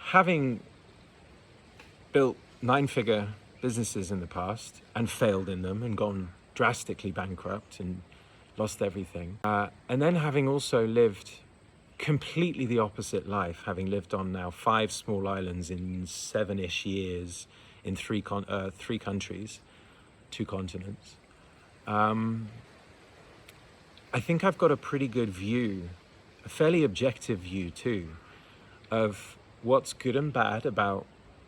having built 9-figure businesses in the past and failed in them and gone drastically bankrupt and lost everything, and then having also lived completely the opposite life, having lived on now 5 small islands in 7-ish years in 3 countries, 2 continents, I think I've got a pretty good view, a fairly objective view too, of what's good and bad about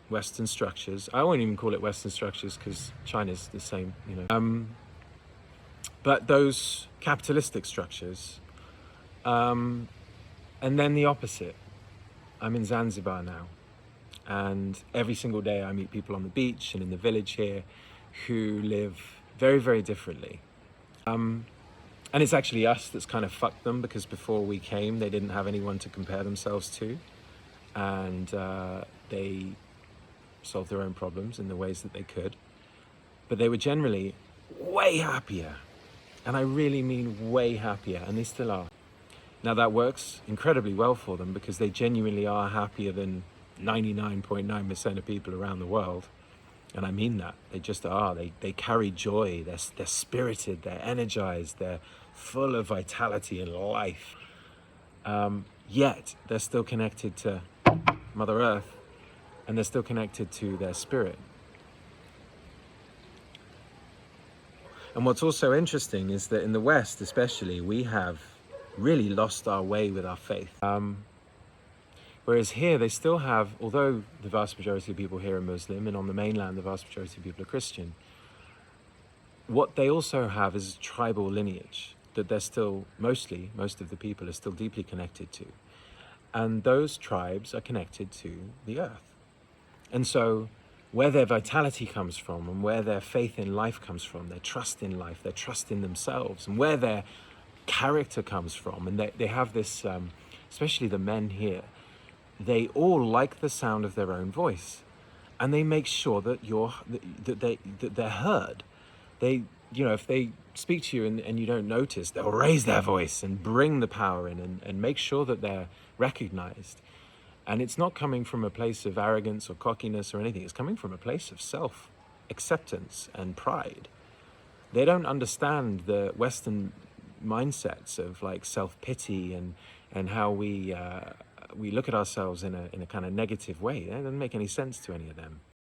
Western structures. I won't even call it Western structures because China's the same, but those capitalistic structures, and then the opposite. I'm in Zanzibar now, and every single day I meet people on the beach and in the village here who live very, very differently. And it's actually us that's kind of fucked them, because before we came, they didn't have anyone to compare themselves to, and they solved their own problems in the ways that they could. But they were generally way happier, and I really mean way happier, and they still are. Now that works incredibly well for them because they genuinely are happier than 99.9% of people around the world. And I mean that. They just are. They carry joy. They're spirited. They're energized. They're full of vitality and life. Yet they're still connected to Mother Earth, and they're still connected to their spirit. And what's also interesting is that in the West, especially, we have really lost our way with our faith. Whereas here they still have, although the vast majority of people here are Muslim, and on the mainland the vast majority of people are Christian, what they also have is a tribal lineage that they're still, most of the people are still deeply connected to. And those tribes are connected to the earth. And so where their vitality comes from, and where their faith in life comes from, their trust in life, their trust in themselves, and where their character comes from, and they have this, especially the men here, they all like the sound of their own voice, and they make sure that they're heard. They, if they speak to you and you don't notice, they'll raise their voice and bring the power in and make sure that they're recognized. And it's not coming from a place of arrogance or cockiness or anything. It's coming from a place of self-acceptance and pride. They don't understand the Western mindsets of like self-pity and how we look at ourselves in a kind of negative way. That doesn't make any sense to any of them.